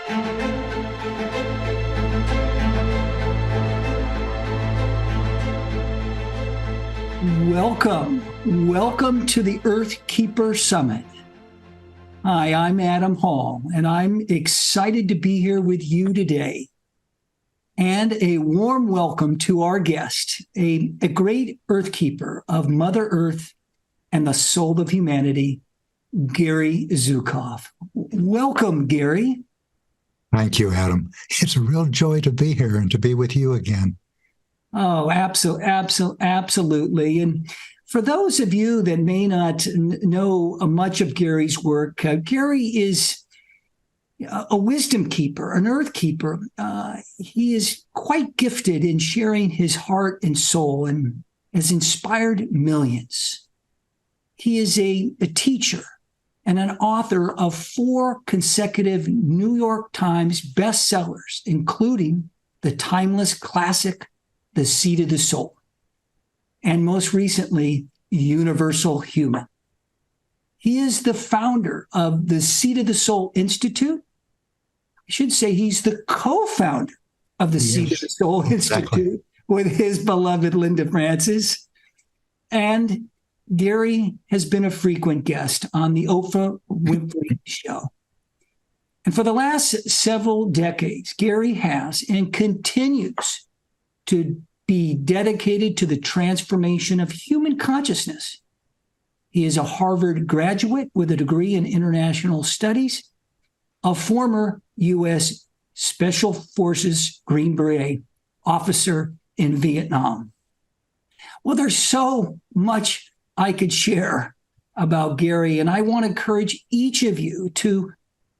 Welcome to the Earth Keeper Summit. Hi, I'm Adam Hall, and I'm excited to be here with you today. And a warm welcome to our guest, a great Earth Keeper of Mother Earth and the soul of humanity, Gary Zukav. Welcome, Gary. Thank you, Adam. It's a real joy to be here and to be with you again. Oh, absolutely. And for those of you that may not know much of Gary's work, Gary is a wisdom keeper, an earth keeper. He is quite gifted in sharing his heart and soul and has inspired millions. He is a teacher and an author of 4 consecutive New York Times bestsellers, including the timeless classic, The Seed of the Soul, and most recently, Universal Human. He is the founder of the Seed of the Soul Institute. I should say he's the co-founder of the Seed of the Soul Institute with his beloved Linda Francis. And Gary has been a frequent guest on the Oprah Winfrey Show. And for the last several decades, Gary has and continues to be dedicated to the transformation of human consciousness. He is a Harvard graduate with a degree in international studies, a former U.S. Special Forces Green Beret officer in Vietnam. Well, there's so much I could share about Gary, and I want to encourage each of you to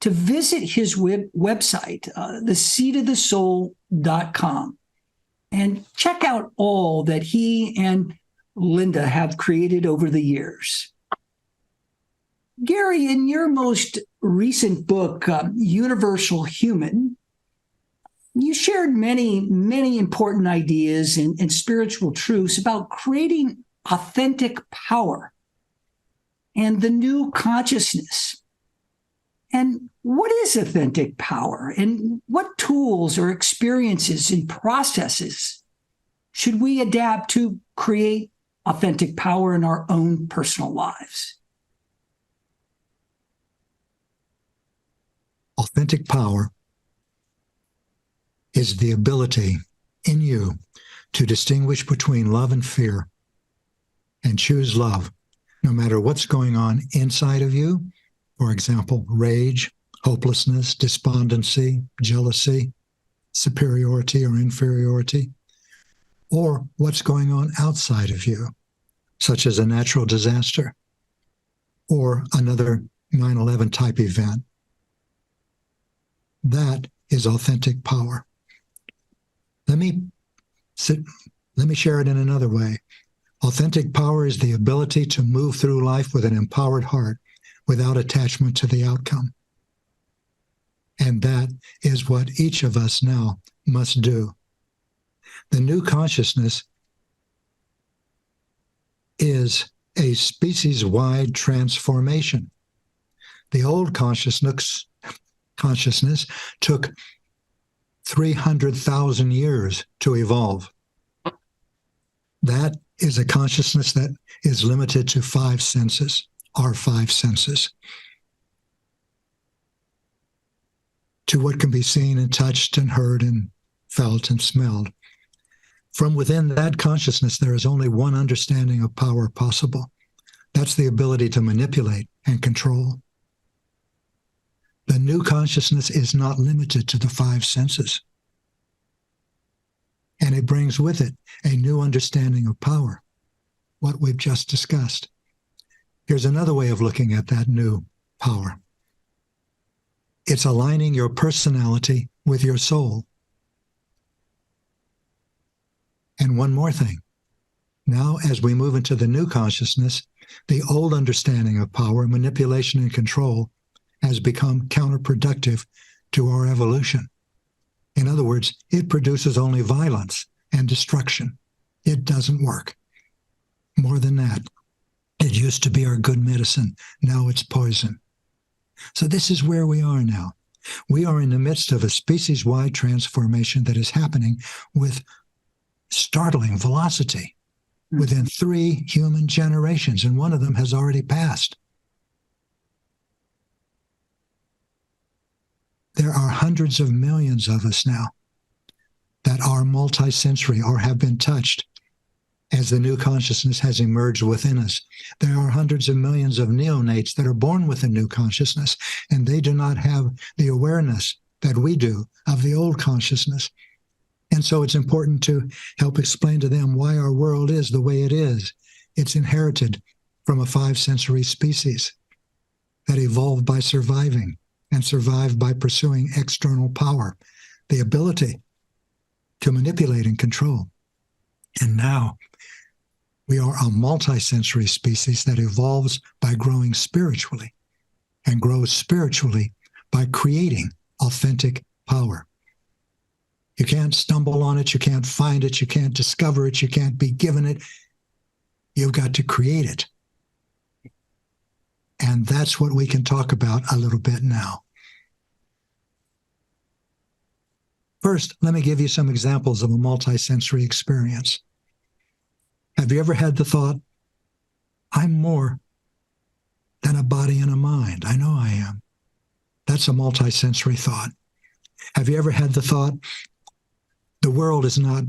visit his website, theseedofthesoul.com. and check out all that he and Linda have created over the years. Gary, in your most recent book, Universal Human, you shared many important ideas and spiritual truths about creating authentic power and the new consciousness. And what is authentic power? And what tools or experiences and processes should we adapt to create authentic power in our own personal lives? Authentic power is the ability in you to distinguish between love and fear and choose love, no matter what's going on inside of you. For example, rage, hopelessness, despondency, jealousy, superiority or inferiority, or what's going on outside of you, such as a natural disaster or another 9/11 type event. That is authentic power. Let me share it in another way. Authentic power is the ability to move through life with an empowered heart, without attachment to the outcome. And that is what each of us now must do. The new consciousness is a species-wide transformation. The old consciousness took 300,000 years to evolve. That is a consciousness that is limited to 5 senses. Our 5 senses, to what can be seen and touched and heard and felt and smelled. From within that consciousness, there is only one understanding of power possible. That's the ability to manipulate and control. The new consciousness is not limited to the 5 senses. And it brings with it a new understanding of power, what we've just discussed. Here's another way of looking at that new power. It's aligning your personality with your soul. And one more thing. Now, as we move into the new consciousness, the old understanding of power, manipulation, and control has become counterproductive to our evolution. In other words, it produces only violence and destruction. It doesn't work. More than that, it used to be our good medicine. Now it's poison. So this is where we are now. We are in the midst of a species-wide transformation that is happening with startling velocity within 3 human generations, and one of them has already passed. There are hundreds of millions of us now that are multisensory or have been touched as the new consciousness has emerged within us. There are hundreds of millions of neonates that are born with a new consciousness, and they do not have the awareness that we do of the old consciousness. And so it's important to help explain to them why our world is the way it is. It's inherited from a 5-sensory species that evolved by surviving and survived by pursuing external power, the ability to manipulate and control. And now we are a multisensory species that evolves by growing spiritually and grows spiritually by creating authentic power. You can't stumble on it, you can't find it, you can't discover it, you can't be given it. You've got to create it. And that's what we can talk about a little bit now. First, let me give you some examples of a multisensory experience. Have you ever had the thought, I'm more than a body and a mind? I know I am. That's a multisensory thought. Have you ever had the thought, the world is not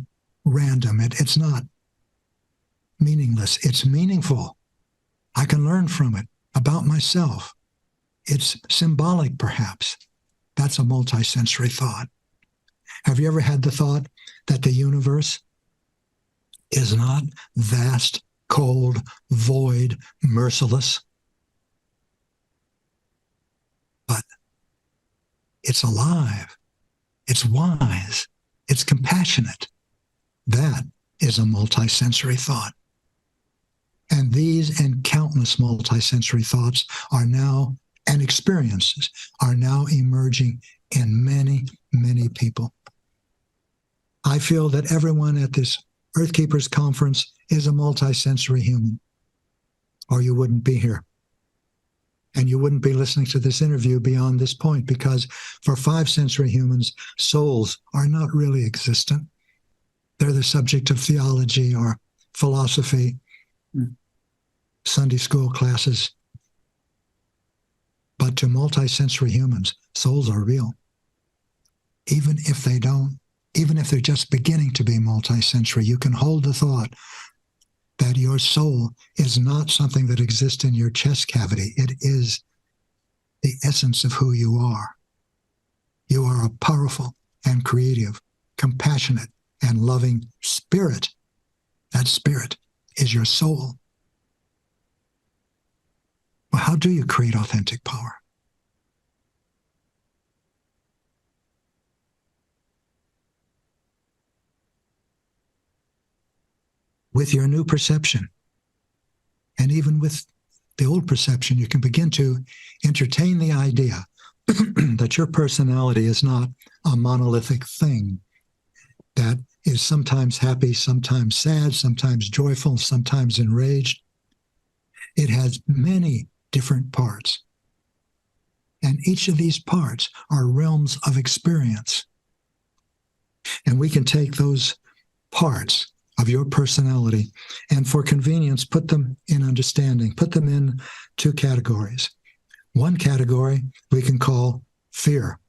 random, it's not meaningless, it's meaningful. I can learn from it about myself. It's symbolic, perhaps. That's a multisensory thought. Have you ever had the thought that the universe is not vast, cold, void, merciless, but it's alive, it's wise, it's compassionate? That is a multisensory thought. And these and countless multisensory thoughts are now, and experiences are now emerging in many, many people. I feel that everyone at this Earth Keepers Conference is a multisensory human, or you wouldn't be here. And you wouldn't be listening to this interview beyond this point, because for 5-sensory humans, souls are not really existent. They're the subject of theology or philosophy, Sunday school classes. But to multisensory humans, souls are real. Even if they're just beginning to be multisensory, you can hold the thought that your soul is not something that exists in your chest cavity. It is the essence of who you are. You are a powerful and creative, compassionate and loving spirit. That spirit is your soul. Well, how do you create authentic power? With your new perception, and even with the old perception, you can begin to entertain the idea that your personality is not a monolithic thing that is sometimes happy, sometimes sad, sometimes joyful, sometimes enraged. It has many different parts. And each of these parts are realms of experience. And we can take those parts of your personality and, for convenience, put them in understanding, put them in 2 categories. One category we can call fear.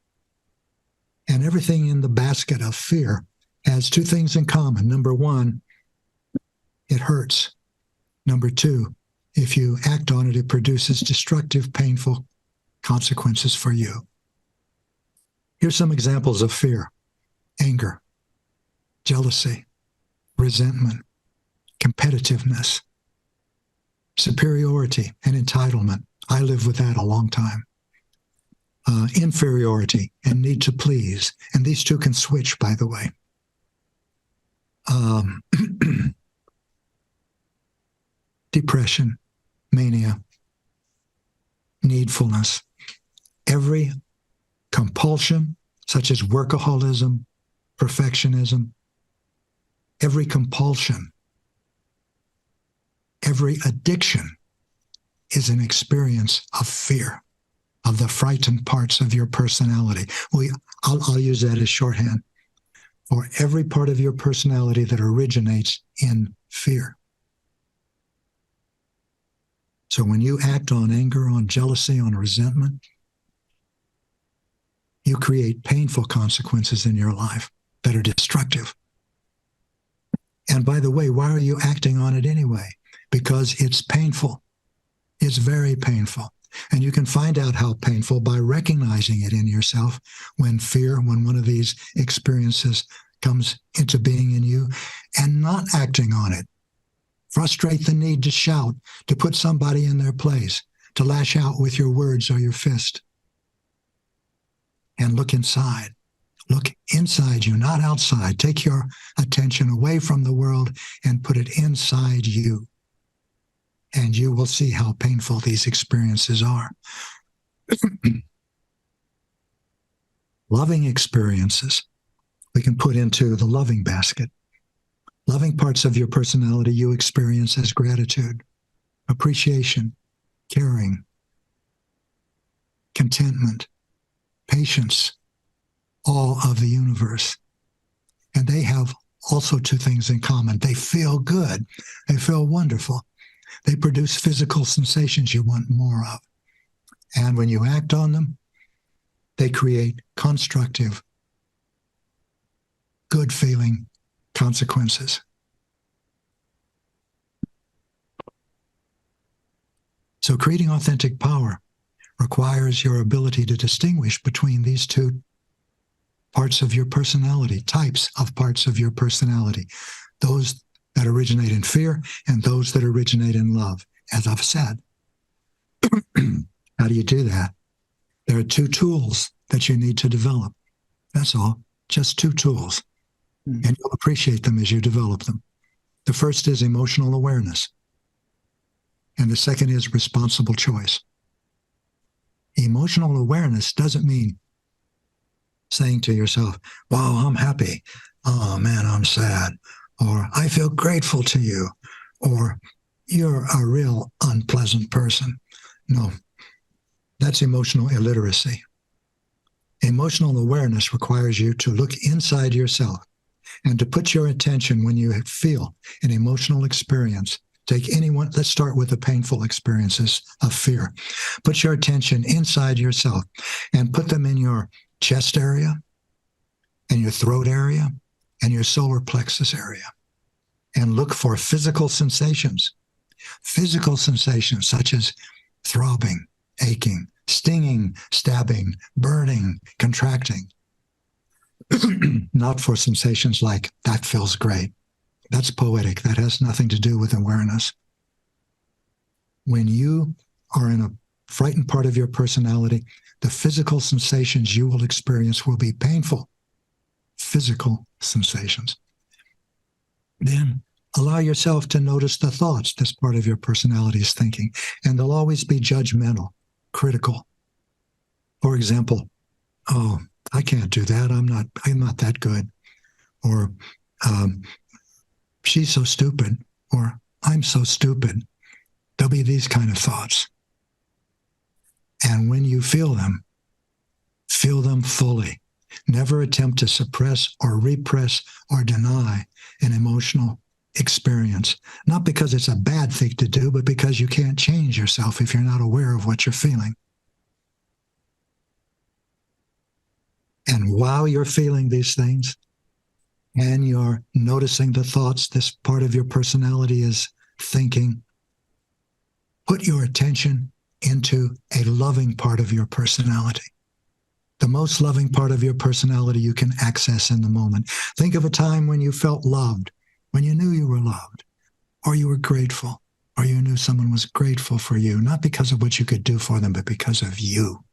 And everything in the basket of fear has 2 things in common. Number 1, it hurts. Number 2, if you act on it, it produces destructive, painful consequences for you. Here's some examples of fear: anger, jealousy, resentment, competitiveness, superiority and entitlement. I lived with that a long time. Inferiority and need to please. And these 2 can switch, by the way. Depression, mania, needfulness. Every compulsion, such as workaholism, perfectionism, every compulsion, every addiction is an experience of fear, of the frightened parts of your personality. I'll use that as shorthand for every part of your personality that originates in fear. So when you act on anger, on jealousy, on resentment, you create painful consequences in your life that are destructive. And by the way, why are you acting on it anyway? Because it's painful. It's very painful. And you can find out how painful by recognizing it in yourself when one of these experiences comes into being in you, and not acting on it. Frustrate the need to shout, to put somebody in their place, to lash out with your words or your fist. And look inside. Look inside you, not outside. Take your attention away from the world and put it inside you. And you will see how painful these experiences are. Loving experiences we can put into the loving basket. Loving parts of your personality you experience as gratitude, appreciation, caring, contentment, patience, all of the universe. And they have also two things in common. They feel good. They feel wonderful. They produce physical sensations you want more of. And when you act on them, they create constructive, good feeling consequences. So creating authentic power requires your ability to distinguish between these two parts of your personality, types of parts of your personality, those that originate in fear and those that originate in love, as I've said. How do you do that? There are two tools that you need to develop. That's all, just two tools. And you'll appreciate them as you develop them. The first is emotional awareness. And the second is responsible choice. Emotional awareness doesn't mean saying to yourself, wow, I'm happy. Oh man, I'm sad. Or I feel grateful to you. Or you're a real unpleasant person. No, that's emotional illiteracy. Emotional awareness requires you to look inside yourself and to put your attention when you feel an emotional experience. Take anyone, let's start with the painful experiences of fear. Put your attention inside yourself and put them in your chest area and your throat area and your solar plexus area. And look for physical sensations such as throbbing, aching, stinging, stabbing, burning, contracting. Not for sensations like, that feels great. That's poetic. That has nothing to do with awareness. When you are in a frightened part of your personality, the physical sensations you will experience will be painful. Physical sensations. Then allow yourself to notice the thoughts this part of your personality is thinking, and they'll always be judgmental, critical. For example, oh, I can't do that. I'm not that good. Or she's so stupid. Or I'm so stupid. There'll be these kind of thoughts. And when you feel them fully. Never attempt to suppress or repress or deny an emotional experience. Not because it's a bad thing to do, but because you can't change yourself if you're not aware of what you're feeling. And while you're feeling these things and you're noticing the thoughts this part of your personality is thinking, put your attention into a loving part of your personality. The most loving part of your personality you can access in the moment. Think of a time when you felt loved, when you knew you were loved, or you were grateful, or you knew someone was grateful for you, not because of what you could do for them, but because of you.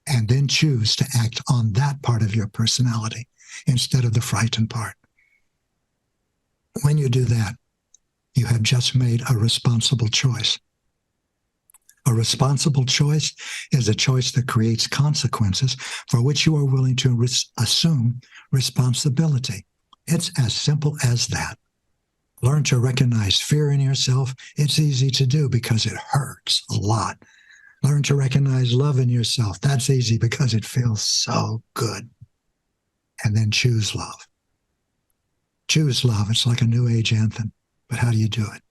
And then choose to act on that part of your personality instead of the frightened part. When you do that, you have just made a responsible choice. A responsible choice is a choice that creates consequences for which you are willing to assume responsibility. It's as simple as that. Learn to recognize fear in yourself. It's easy to do because it hurts a lot. Learn to recognize love in yourself. That's easy because it feels so good. And then choose love. Choose love. It's like a new age anthem. But how do you do it?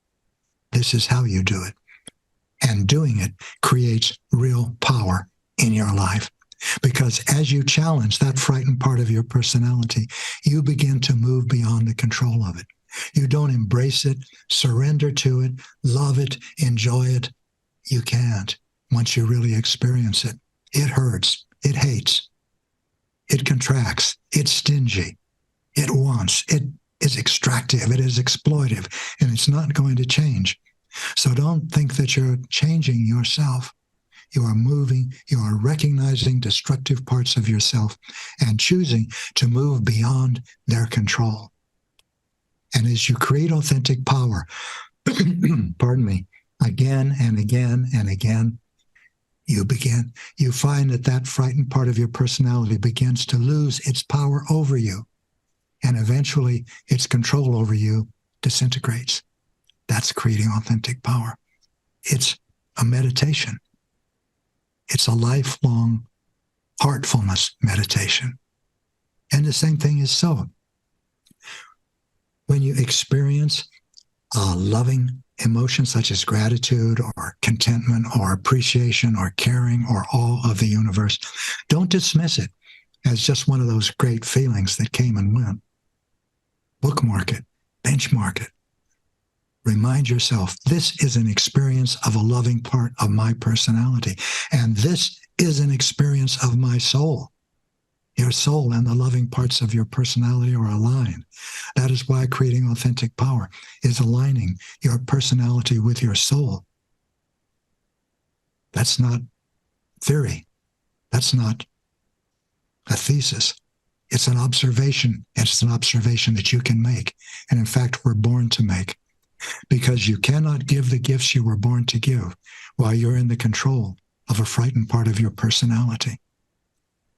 This is how you do it. And doing it creates real power in your life. Because as you challenge that frightened part of your personality, you begin to move beyond the control of it. You don't embrace it, surrender to it, love it, enjoy it. You can't once you really experience it. It hurts. It hates. It contracts. It's stingy. It wants. It is extractive. It is exploitive. And it's not going to change. So don't think that you're changing yourself. You are moving, you are recognizing destructive parts of yourself and choosing to move beyond their control. And as you create authentic power, pardon me, again and again and again, you find that frightened part of your personality begins to lose its power over you. And eventually its control over you disintegrates. That's creating authentic power. It's a meditation. It's a lifelong heartfulness meditation. And the same thing is so. When you experience a loving emotion such as gratitude or contentment or appreciation or caring or awe of the universe, don't dismiss it as just one of those great feelings that came and went. Bookmark it, benchmark it. Remind yourself, this is an experience of a loving part of my personality. And this is an experience of my soul. Your soul and the loving parts of your personality are aligned. That is why creating authentic power is aligning your personality with your soul. That's not theory. That's not a thesis. It's an observation. It's an observation that you can make. And in fact, we're born to make. Because you cannot give the gifts you were born to give while you're in the control of a frightened part of your personality.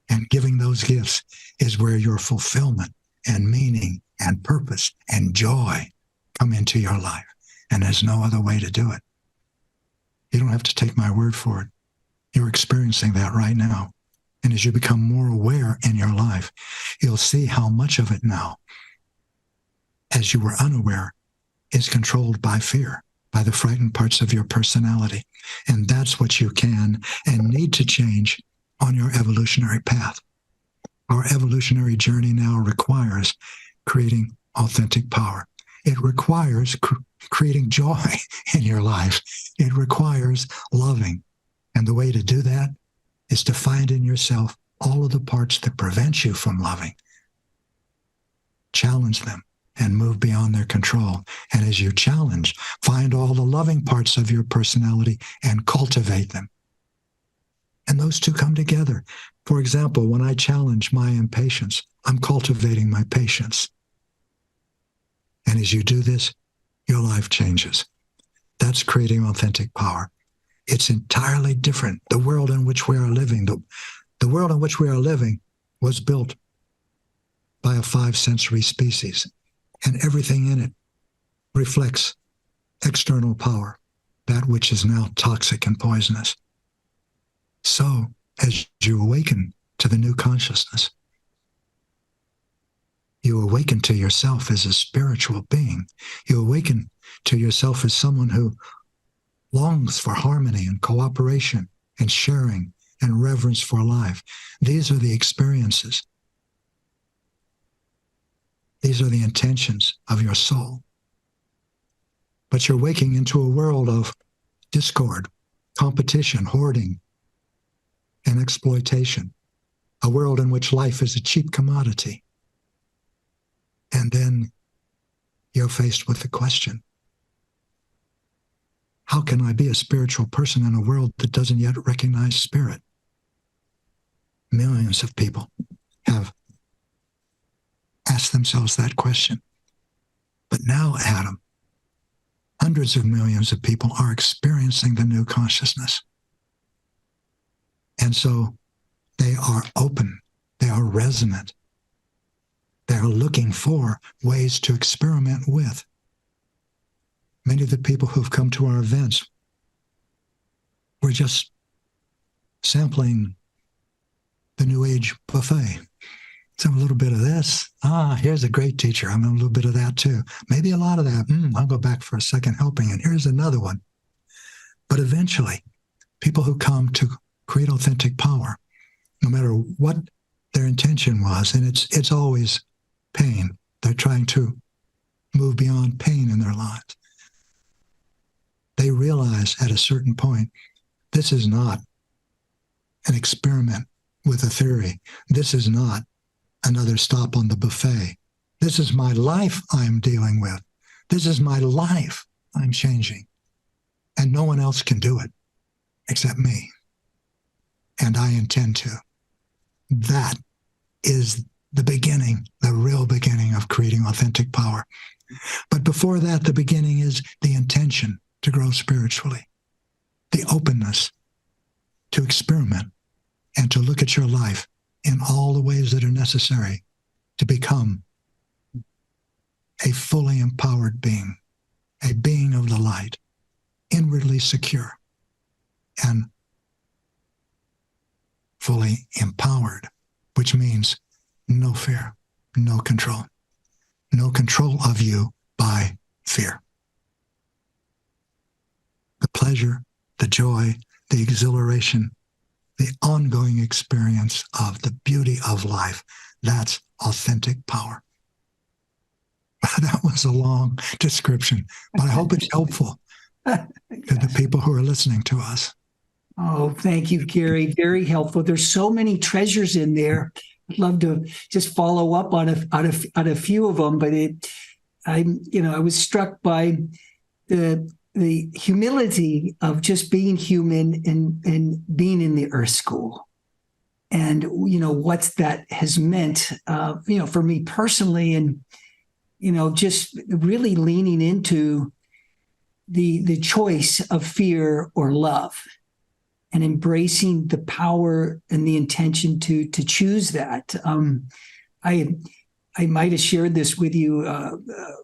And giving those gifts is where your fulfillment and meaning and purpose and joy come into your life. And there's no other way to do it. You don't have to take my word for it. You're experiencing that right now. And as you become more aware in your life, you'll see how much of it now, as you were unaware, is controlled by fear, by the frightened parts of your personality. And that's what you can and need to change on your evolutionary path. Our evolutionary journey now requires creating authentic power. It requires creating joy in your life. It requires loving. And the way to do that is to find in yourself all of the parts that prevent you from loving. Challenge them and move beyond their control. And as you challenge, find all the loving parts of your personality and cultivate them. And those two come together. For example, when I challenge my impatience, I'm cultivating my patience. And as you do this, your life changes. That's creating authentic power. It's entirely different. The world in which we are living, the world in which we are living was built by a 5 sensory species. And everything in it reflects external power, that which is now toxic and poisonous. So, as you awaken to the new consciousness, you awaken to yourself as a spiritual being. You awaken to yourself as someone who longs for harmony and cooperation and sharing and reverence for life. These are the experiences. These are the intentions of your soul. But you're waking into a world of discord, competition, hoarding, and exploitation, a world in which life is a cheap commodity. And then you're faced with the question, how can I be a spiritual person in a world that doesn't yet recognize spirit? Millions of people have asked themselves that question. But now, Adam, hundreds of millions of people are experiencing the new consciousness. And so they are open, they are resonant, they are looking for ways to experiment with. Many of the people who've come to our events were just sampling the New Age buffet. So a little bit of this. Here's a great teacher. I'm a little bit of that too. Maybe a lot of that. I'll go back for a second helping. And here's another one. But eventually, people who come to create authentic power, no matter what their intention was, and it's always pain. They're trying to move beyond pain in their lives. They realize at a certain point, this is not an experiment with a theory. This is not another stop on the buffet. This is my life I'm dealing with. This is my life I'm changing. And no one else can do it except me. And I intend to. That is the beginning, the real beginning of creating authentic power. But before that, the beginning is the intention to grow spiritually, the openness to experiment and to look at your life in all the ways that are necessary to become a fully empowered being, a being of the light, inwardly secure and fully empowered, which means no fear, no control of you by fear. The pleasure, the joy, the exhilaration, the ongoing experience of the beauty of life, that's authentic power. That was a long description, but I hope it's helpful to the people who are listening to us. Oh, thank you, Gary. Very helpful. There's so many treasures in there. I'd love to just follow up on a few of them, but I was struck by the humility of just being human and being in the Earth School, and what that has meant, for me personally, and just really leaning into the choice of fear or love, and embracing the power and the intention to choose that. I might have shared this with you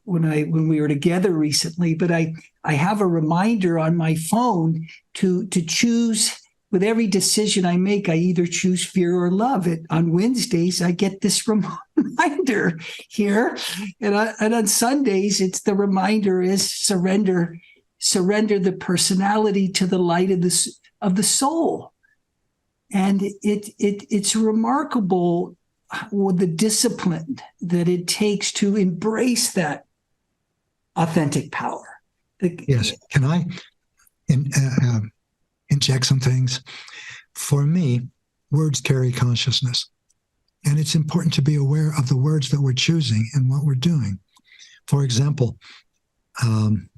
when we were together recently, but I have a reminder on my phone to choose. With every decision I make, I either choose fear or love. On Wednesdays, I get this reminder here, and on Sundays, it's the reminder is surrender the personality to the light of the soul. And it's remarkable the discipline that it takes to embrace that authentic power. Yes. Can I inject some things? For me, words carry consciousness. And it's important to be aware of the words that we're choosing and what we're doing. For example, the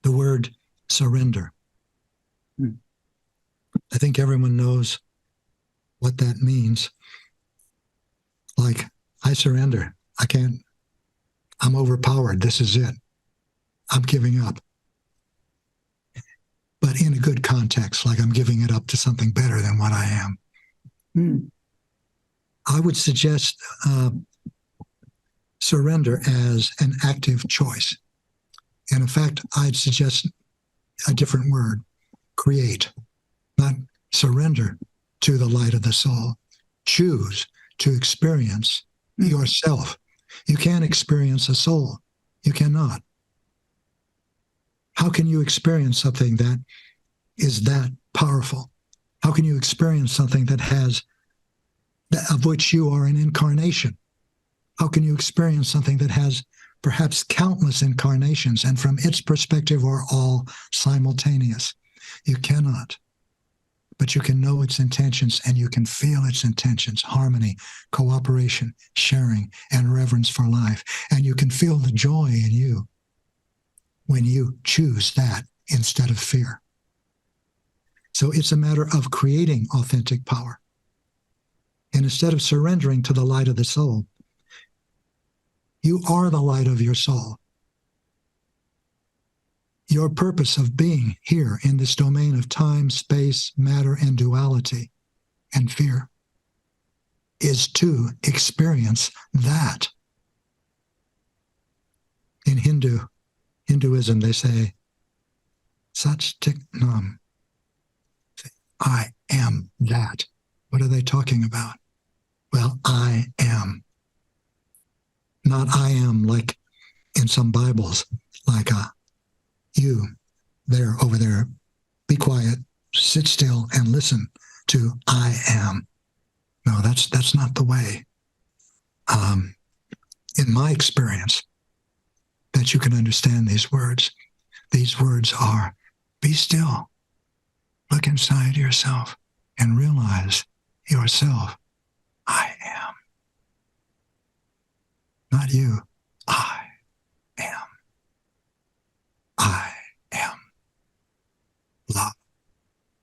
word surrender. I think everyone knows what that means. Like, I surrender. I can't. I'm overpowered. This is it. I'm giving up. But in a good context, like I'm giving it up to something better than what I am. I would suggest surrender as an active choice. And in fact, I'd suggest a different word, create, not surrender to the light of the soul. Choose to experience yourself. You can't experience a soul. You cannot. How can you experience something that is that powerful? How can you experience something of which you are an incarnation? How can you experience something that has perhaps countless incarnations and from its perspective are all simultaneous? You cannot. But you can know its intentions and you can feel its intentions, harmony, cooperation, sharing, and reverence for life. And you can feel the joy in you when you choose that instead of fear. So it's a matter of creating authentic power. And instead of surrendering to the light of the soul, you are the light of your soul. Your purpose of being here in this domain of time, space, matter, and duality and fear is to experience that. In Hinduism, they say, Sach Tik Nam. I am that. What are they talking about? Well, I am. Not I am like in some Bibles, like you there, over there, be quiet, sit still and listen to I am. No, that's not the way. In my experience, that you can understand these words. These words are, be still, look inside yourself and realize yourself. I am. Not you. I am. I am love.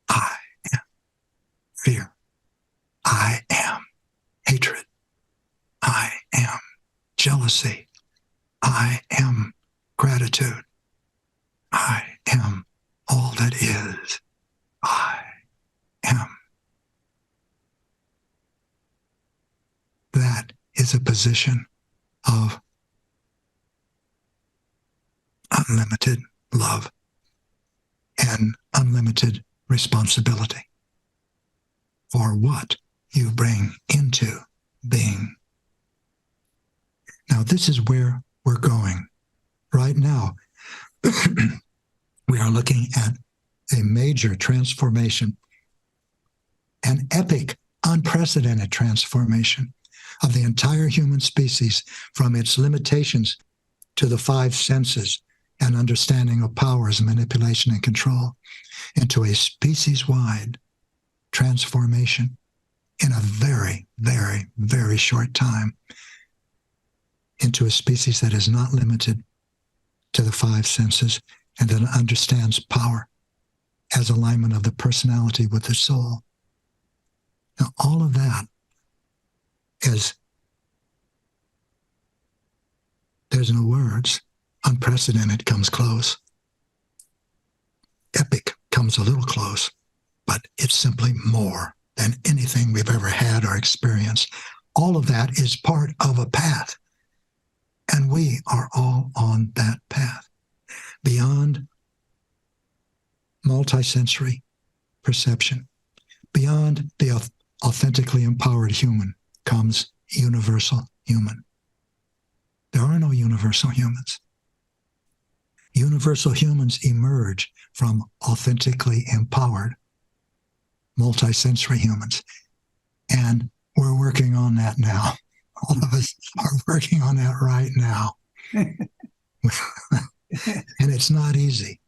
I am fear. I am hatred. I am jealousy. I am gratitude. I am all that is. I am. That is a position of unlimited love and unlimited responsibility for what you bring into being. Now, this is where we're going. Right now, we are looking at a major transformation, an epic, unprecedented transformation of the entire human species from its limitations to the five senses and understanding of powers, manipulation, and control into a species-wide transformation in a very, very, very short time into a species that is not limited to the five senses and that understands power as alignment of the personality with the soul. Now, all of that is, there's no words. Unprecedented comes close. Epic comes a little close, but it's simply more than anything we've ever had or experienced. All of that is part of a path, and we are all on that path. Beyond multisensory perception, beyond the authentically empowered human comes universal human. There are no universal humans. Universal humans emerge from authentically empowered multisensory humans. And we're working on that now. All of us are working on that right now. And it's not easy,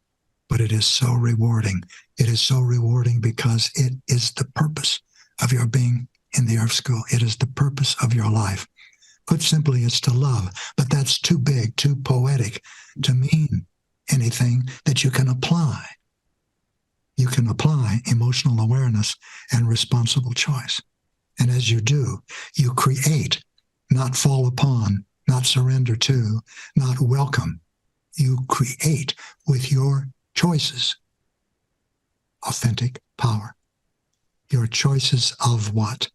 but it is so rewarding. It is so rewarding because it is the purpose of your being in the Earth School. It is the purpose of your life. Put simply, it's to love, but that's too big, too poetic to mean anything that you can apply. You can apply emotional awareness and responsible choice. And as you do, you create, not fall upon, not surrender to, not welcome. You create with your choices authentic power. Your choices of what?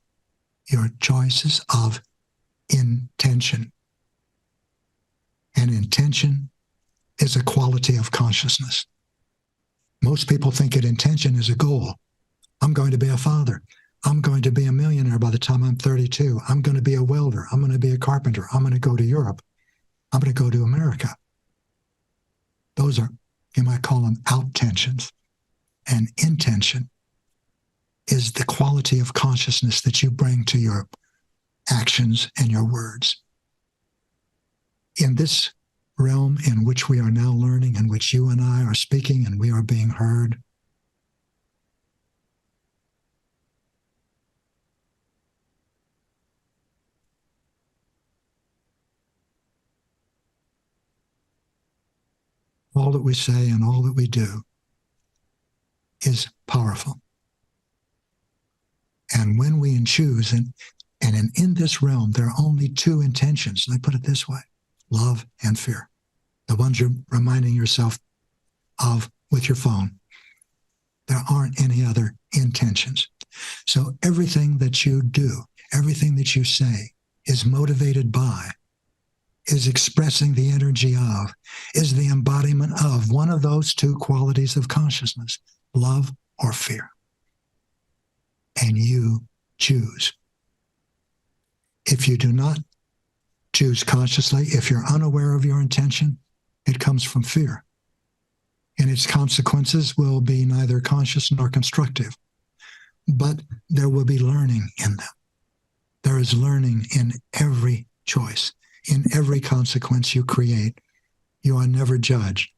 Your choices of intention. And intention is a quality of consciousness. Most people think that intention is a goal. I'm going to be a father. I'm going to be a millionaire by the time I'm 32. I'm going to be a welder. I'm going to be a carpenter. I'm going to go to Europe. I'm going to go to America. Those are, you might call them out-tensions. And intention is the quality of consciousness that you bring to your actions and your words. In this realm in which we are now learning, in which you and I are speaking and we are being heard, all that we say and all that we do is powerful. And when we choose, and in this realm, there are only two intentions. Let me put it this way: love and fear. The ones you're reminding yourself of with your phone. There aren't any other intentions. So everything that you do, everything that you say is motivated by, is expressing the energy of, is the embodiment of one of those two qualities of consciousness, love or fear. and you choose. If you do not choose consciously, if you're unaware of your intention, it comes from fear. And its consequences will be neither conscious nor constructive. But there will be learning in them. There is learning in every choice, in every consequence you create. You are never judged.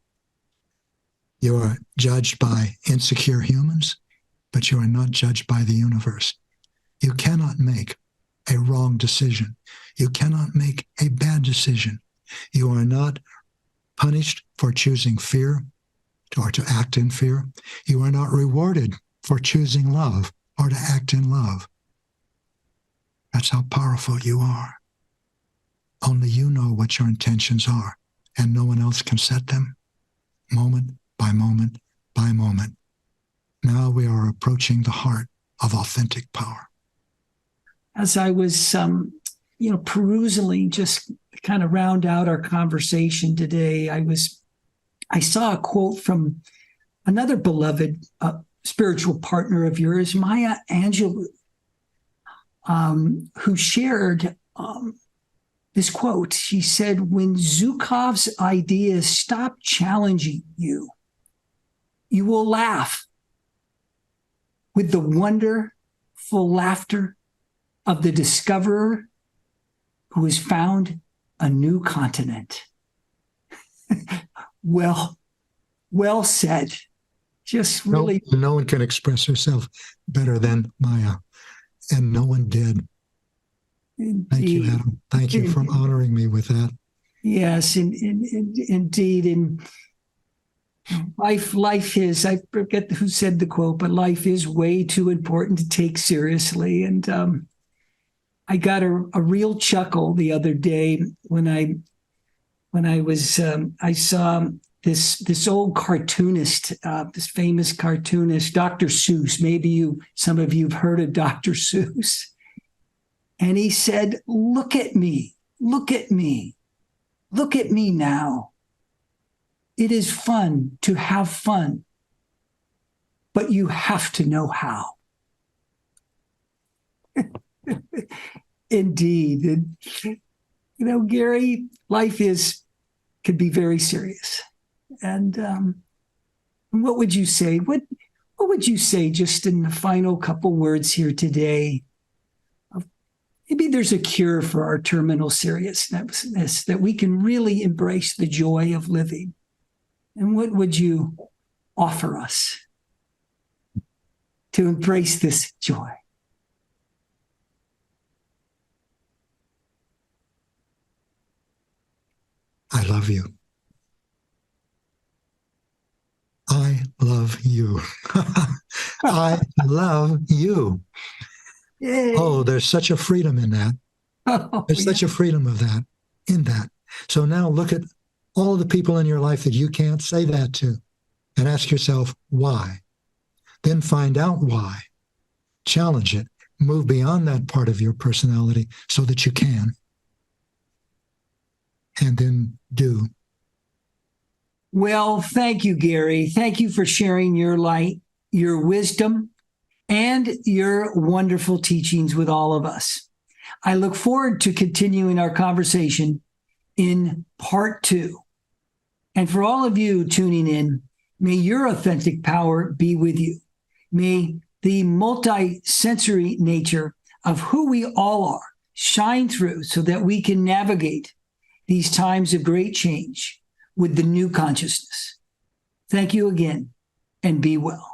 You are judged by insecure humans, but you are not judged by the universe. You cannot make a wrong decision. You cannot make a bad decision. You are not punished for choosing fear or to act in fear. You are not rewarded for choosing love or to act in love. That's how powerful you are. Only you know what your intentions are, and no one else can set them, moment by moment by moment. Now we are approaching the heart of authentic power. As I was, perusing, just kind of round out our conversation today, I saw a quote from another beloved spiritual partner of yours, Maya Angelou, who shared this quote. She said, "When Zukov's ideas stop challenging you, you will laugh with the wonderful laughter of the discoverer who has found a new continent." Well said. Just really. No one can express herself better than Maya, and no one did. Indeed. Thank you, Adam. Thank you for honoring me with that. Yes, indeed. And life is, I forget who said the quote, but life is way too important to take seriously. And I got a real chuckle the other day when I saw this old cartoonist, this famous cartoonist, Dr. Seuss. Maybe some of you have heard of Dr. Seuss. And he said, "Look at me, look at me, look at me now. It is fun to have fun, but you have to know how." Indeed. And, Gary, life could be very serious. And what would you say? What would you say just in the final couple words here today? Maybe there's a cure for our terminal seriousness, that we can really embrace the joy of living. And what would you offer us to embrace this joy? I love you. I love you. I love you. Yay. Oh, there's such a freedom in that. There's such a freedom in that. So now look at all the people in your life that you can't say that to and ask yourself, why? Then find out why. Challenge it. Move beyond that part of your personality so that you can. And then do. Well, thank you, Gary. Thank you for sharing your light, your wisdom, and your wonderful teachings with all of us. I look forward to continuing our conversation in part 2. And for all of you tuning in, may your authentic power be with you. May the multi-sensory nature of who we all are shine through so that we can navigate these times of great change with the new consciousness. Thank you again, and be well.